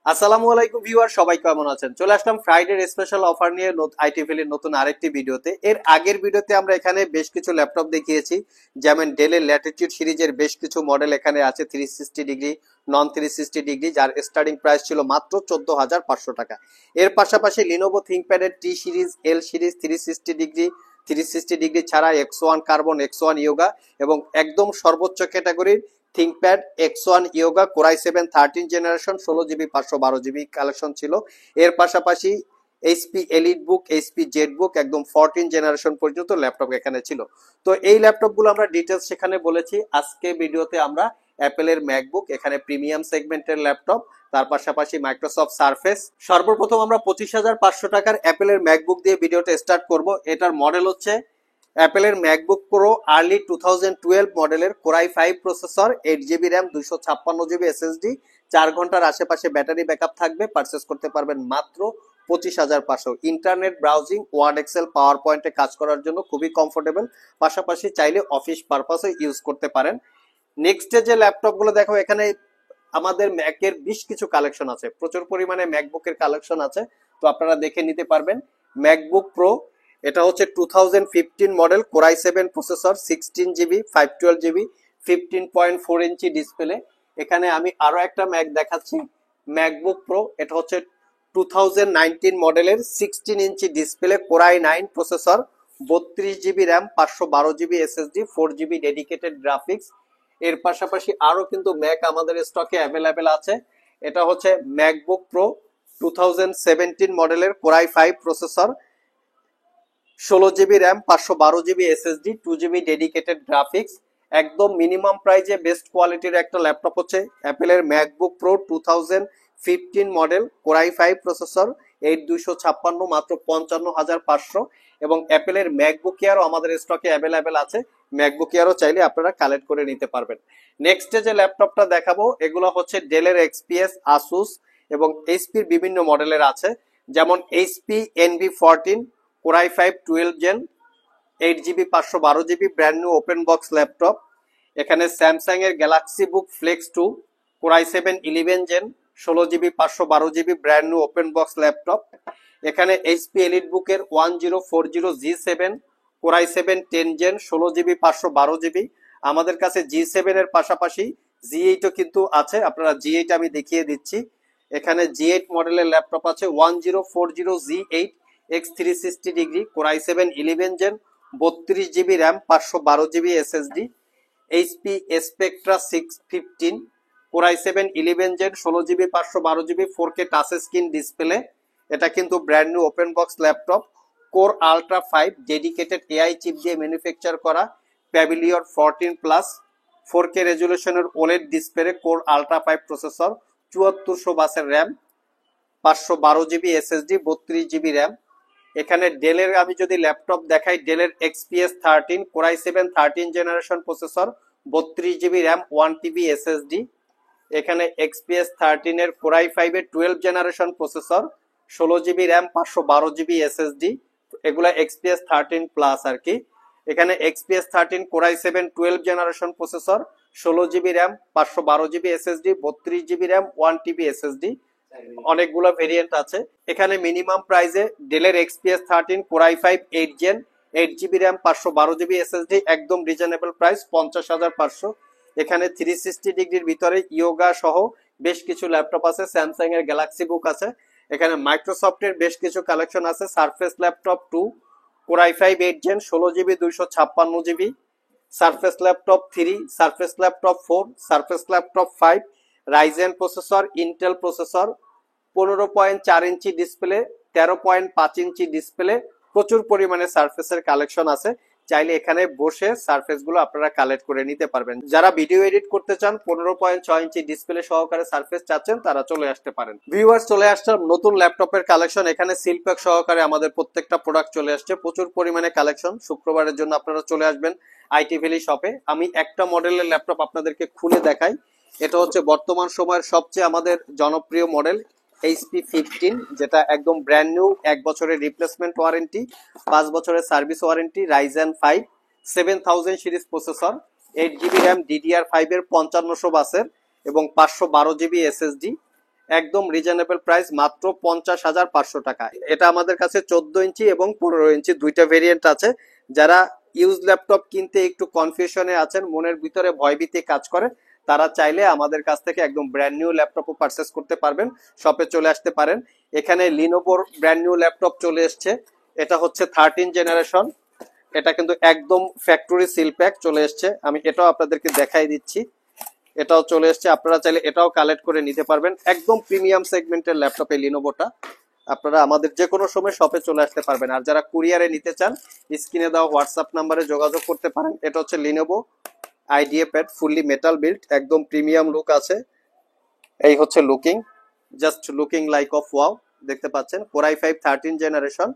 আসসালামু আলাইকুম ভিউয়ার, সবাই কেমন আছেন? চলে আসলাম ফ্রাইডে স্পেশাল অফার নিয়ে আইটি ভ্যালির নতুন আরেকটি ভিডিওতে। এর আগের ভিডিওতে আমরা এখানে বেশ কিছু ল্যাপটপ দেখিয়েছি, যেমন ডেলের ল্যাটিটিউড সিরিজের বেশ কিছু মডেল এখানে আছে 360 ডিগ্রি, নন 360 ডিগ্রি, যার স্টার্টিং প্রাইস ছিল মাত্র 14,500 টাকা। এর পাশাপাশি লিনোভো থিংকপ্যাডের টি সিরিজ, এল সিরিজ, 360 ডিগ্রি ছাড়া X1 কার্বন, X1 ইয়োগা এবং একদম সর্বোচ্চ ক্যাটাগরির ThinkPad X1 yoga core i 7 13 generation 16 GB 512 GB collection ছিল। এর পাশাপাশি এইচপি এলিট বুক, এইচপি জেড বুক একদম 14 জেনারেশন পর্যন্ত ল্যাপটপ এখানে ছিল। তো এই ল্যাপটপগুলো আমরা ডিটেলস সেখানে বলেছি। আজকে ভিডিওতে আমরা অ্যাপেলের ম্যাকবুক, এখানে প্রিমিয়াম সেগমেন্টের ল্যাপটপ, তার পাশাপাশি মাইক্রোসফট সারফেস। সর্বপ্রথম আমরা 25,500 টাকার অ্যাপেলের ম্যাকবুক দিয়ে ভিডিওটা স্টার্ট করব। এটার মডেল হচ্ছে অ্যাপেলের ম্যাকবুক প্রো আর্লি 2012 মডেলের core i 5 processor, 8 GB RAM, 256 GB SSD, 4 ঘন্টার আশেপাশে ব্যাটারি ব্যাকআপ থাকবে। পারচেস করতে পারবেন মাত্র 25,500। ইন্টারনেট ব্রাউজিং, ওয়ার্ড, এক্সেল, পাওয়ার পয়েন্টে কাজ করার জন্য খুবই কমফোর্টেবল, পাশাপাশি চাইলে অফিস পারপাসে ইউজ করতে পারেন। নেক্সটে যে ল্যাপটপগুলো দেখো, এখানে আমাদের ম্যাকের বেশ কিছু কালেকশন আছে, প্রচুর পরিমাণে ম্যাকবুকের কালেকশন আছে, তো আপনারা দেখে নিতে পারবেন। ম্যাকবুক প্রো, এটা হচ্ছে 2015 model, core i 7 processor, 16 GB, 512 GB, 15.4 inch display. এখানে আমি আরো একটা ম্যাক দেখাচ্ছি, ম্যাকবুক প্রো, এটা হচ্ছে 2019 মডেলের 16 inch display, core i 9 processor, 32 GB RAM, 512 GB SSD, 4 GB dedicated graphics. এর পাশাপাশি আরো কিন্তু ম্যাক আমাদের স্টকে অ্যাভেলেবেল আছে। এটা হচ্ছে ম্যাকবুক প্রো 2017 মডেলের core i 5 processor, 16 GB RAM, 512 GB SSD, 2 GB dedicated graphics. একদম মিনিমাম প্রাইজে বেস্ট কোয়ালিটির একটা ল্যাপটপ হচ্ছে অ্যাপেলের MacBook Pro 2015 model, core i 5 processor, 8256, মাত্র 55,500। এবং অ্যাপেলের ম্যাকবুক এয়ারও আমাদের স্টকে অ্যাভেলেবেল আছে, ম্যাকবুক এয়ারও চাইলে আপনারা কালেক্ট করে নিতে পারবেন। নেক্সটে যে ল্যাপটপটা দেখাবো, এগুলো হচ্ছে ডেলের এক্সপিএস, আসুস এবং এইচপির বিভিন্ন মডেলের আছে, যেমন HP NV14 core i 5 12 gen, 8 GB 512 GB, brand new open box laptop. এখানে স্যামসাং এর Galaxy Book Flex 2 core i 7 11 gen, 16 GB 512 GB, brand new open box laptop. এখানে এইচপি এলিট বুকের 1040G7 core i 7 10 gen, 16 GB 512 GB. আমাদের কাছে G7 এর পাশাপাশি G8 ও কিন্তু আছে, আপনারা G8 আমি দেখিয়ে দিচ্ছি। এখানে G8 মডেলের ল্যাপটপ আছে 1040G8 X360 degree, core i 7 11 gen, 32 GB RAM, 512 GB SSD. HP Spectre 615 core i 7 11 gen, 16 GB 512 GB, 4K touch screen display. এটা কিন্তু brand new open box laptop, core ultra 5 dedicated AI chip দিয়ে manufacture করা, Pavilion 14 plus, 4K রেজুলেশনের OLED display, core ultra 5 processor, 7400 বাসের RAM, 512 GB SSD, 32 GB RAM. এখানে ডেলের আমি যদি ল্যাপটপ দেখাই, ডেলের XPS 13 core i 7 13 generation processor, 32 GB RAM, 1 TB SSD. এখানে XPS 13 এর কোরাই 5 এর 12 generation processor, 16 GB RAM, 512 GB SSD. এগুলা XPS 13 প্লাস আর কি। এখানে XPS 13 core i 7 12 generation processor, 16 GB RAM, 512 GB SSD, 32 GB RAM, 1 TB SSD. অনেকগুলো variant আছে। এখানে minimum প্রাইসে ডেলের XPS 13 core i 5 8 gen, 8 GB RAM, 512 GB SSD, একদম রিজনেবল প্রাইস 50,500। এখানে 360 ডিগ্রির ভিতরে ইয়োগা সহ বেশ কিছু ল্যাপটপ আছে, স্যামসাং এর গ্যালাক্সি বুক আছে। এখানে মাইক্রোসফটের বেশ কিছু কালেকশন আছে, Surface laptop 2 core i 5 8 gen, 16 GB 256 GB, Surface laptop 3, Surface laptop 4, Surface laptop 5, Ryzen processor, Intel processor, 15.4 inch display, 13.5 inch display. প্রচুর পরিমাণে সারফেসের কালেকশন আছে, চাইলে এখানে বসে সারফেস গুলো আপনারা কালেক্ট করে নিতে পারবেন। যারা ভিডিও এডিট করতে চান, 15.6 ইঞ্চি ডিসপ্লে সহকারে সারফেস চাচ্ছেন, তারা চলে আসতে পারেন। ভিউয়ার্স, চলে আসছে নতুন ল্যাপটপের কালেকশন। এখানে সিল প্যাক সহকারে আমাদের প্রত্যেকটা প্রোডাক্ট চলে আসছে, প্রচুর পরিমাণে কালেকশন। শুক্রবারের জন্য আপনারা চলে আসবেন আইটি ভ্যালি শপে। আমি একটা মডেলের ল্যাপটপ আপনাদেরকে খুলে দেখাই। এটা হচ্ছে বর্তমান সময়ের সবচেয়ে আমাদের জনপ্রিয় মডেল HP 15, যেটা একদম ব্র্যান্ড নিউ, 1 বছরের রিপ্লেসমেন্ট ওয়ারেন্টি, 5 বছরের service warranty, Ryzen 5 7000 series processor, 8 GB RAM, DDR5 এর 5500 বাসের এবং 512 জিবি এসএসডি। একদম রিজনেবল প্রাইস, মাত্র 50,500 টাকা। এটা আমাদের কাছে 14 ইঞ্চি এবং 15 ইঞ্চি দুইটা ভেরিয়েন্ট আছে। যারা ইউজ ল্যাপটপ কিনতে একটু কনফিউশনে আছেন, মনের ভিতরে ভয়ভীতি কাজ করে, তারা চাইলে আমাদের কাছ থেকে একদম ব্র্যান্ড নিউ ল্যাপটপও পারচেস করতে পারবেন। শপে চলে আসতে পারেন। এখানে লিনোভোর ব্র্যান্ড নিউ ল্যাপটপ চলে এসছে। এটা হচ্ছে 13 জেনারেশন। এটা কিন্তু একদম ফ্যাক্টরি সিল প্যাক চলে এসছে। আমি এটাও আপনাদেরকে দেখাই দিচ্ছি। এটাও চলে এসছে, আপনারা চাইলে এটাও কালেক্ট করে নিতে পারবেন। একদম প্রিমিয়াম সেগমেন্টের ল্যাপটপ এই লিনোভোটা। আপনারা আমাদের যে কোনো সময় শপে চলে আসতে পারবেন। আর যারা কুরিয়ারে নিতে চান, স্ক্রিনে দেওয়া হোয়াটসঅ্যাপ নাম্বারে যোগাযোগ করতে পারেন। এটা হচ্ছে Lenovo idea pad, fully metal build, একদম প্রিমিয়াম লুক আছে। এই হচ্ছে looking, just looking like of wow. দেখতে পাচ্ছেন Core i5 13 জেনারেশন,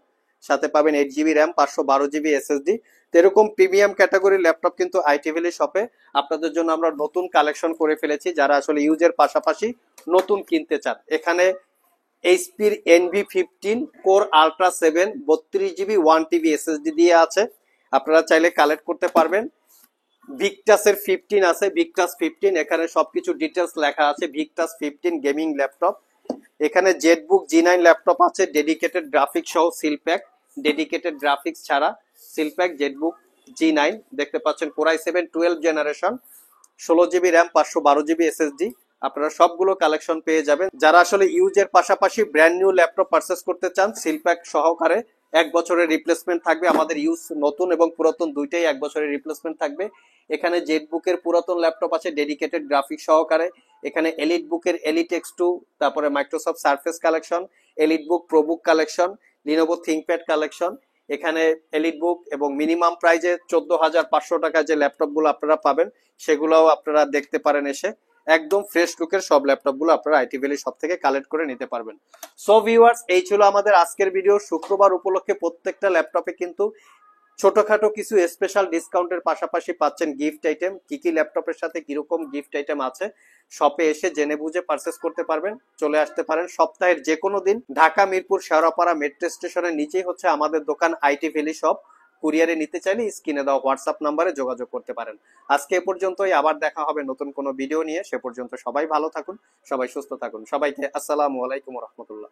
সাথে পাবেন 8 GB র্যাম, 512 GB SSD। এরকম প্রিমিয়াম ক্যাটাগরির ল্যাপটপ কিন্তু আইটি ভ্যালি শপে আপনাদের জন্য আমরা নতুন কালেকশন করে ফেলেছি, যারা আসলে ইউজের পাশাপাশি নতুন কিনতে চান। এখানে এইচপির NV15 core ultra 7 32 GB 1 TB SSD দিয়ে আছে, আপনারা চাইলে কালেক্ট করতে পারবেন। ভিক্টাসের 15 আছে, ভিক্টাস 15, এখানে সবকিছু ডিটেলস লেখা আছে। Victus 15 gaming laptop. এখানে জেটবুক G9 ল্যাপটপ আছে, ডেডিকেটেড গ্রাফিক্স সহ সিল প্যাক, ডেডিকেটেড গ্রাফিক্স ছাড়া সিল প্যাক জেটবুক G9 দেখতে পাচ্ছেন। Core i7 12 generation, 16 GB RAM, 512 GB SSD। আপনারা সবগুলো কালেকশন পেয়ে যাবেন। যারা আসলে ইউজের পাশাপাশি ব্র্যান্ড নিউ ল্যাপটপ পারচেস করতে চান, সিল প্যাক সহকারে 1 বছরের রিপ্লেসমেন্ট থাকবে। আমাদের ইউজ নতুন এবং পুরাতন দুইটাই 1 বছরের রিপ্লেসমেন্ট থাকবে। এখানে জেটবুকের পুরাতন ল্যাপটপ আছে ডেডিকেটেড গ্রাফিক্স সহকারে। এখানে এলিট বুকের এলিট X2, তারপরে Microsoft Surface collection, Elite book ProBook collection, Lenovo ThinkPad collection. এখানে এলিট বুক এবং মিনিমাম প্রাইজে 14,500 টাকা যে ল্যাপটপ গুলো আপনারা পাবেন, সেগুলোও আপনারা দেখতে পারেন এসে। একদম ফ্রেশ লুকের সব ল্যাপটপ গুলো আপনারা আইটি ভ্যালি শপ থেকে কালেক্ট করে নিতে পারবেন। সো ভিউয়ার্স, এই ছিল আমাদের আজকের ভিডিও। শুক্রবার উপলক্ষে প্রত্যেকটা ল্যাপটপে কিন্তু ছোটখাটো কিছু স্পেশাল ডিসকাউন্টের পাশাপাশি পাচ্ছেন গিফট আইটেম। কি কি ল্যাপটপের সাথে কিরকম গিফট আইটেম আছে, শপে এসে জেনে বুঝে পারচেস করতে পারবেন। চলে আসতে পারেন সপ্তাহের যে কোনো দিন। ঢাকা মিরপুর শেওড়াপাড়া মেট্রো স্টেশনের নিচেই হচ্ছে আমাদের দোকান আইটি ভ্যালি শপ। কুরিয়ারে নিতে চাইলে স্ক্রিনে দেওয়া হোয়াটসঅ্যাপ নাম্বারে যোগাযোগ করতে পারেন। আজকে এ পর্যন্তই, আবার দেখা হবে নতুন কোনো ভিডিও নিয়ে। সে পর্যন্ত সবাই ভালো থাকুন, সবাই সুস্থ থাকুন। সবাইকে আসসালামু আলাইকুম ওয়া রাহমাতুল্লাহ।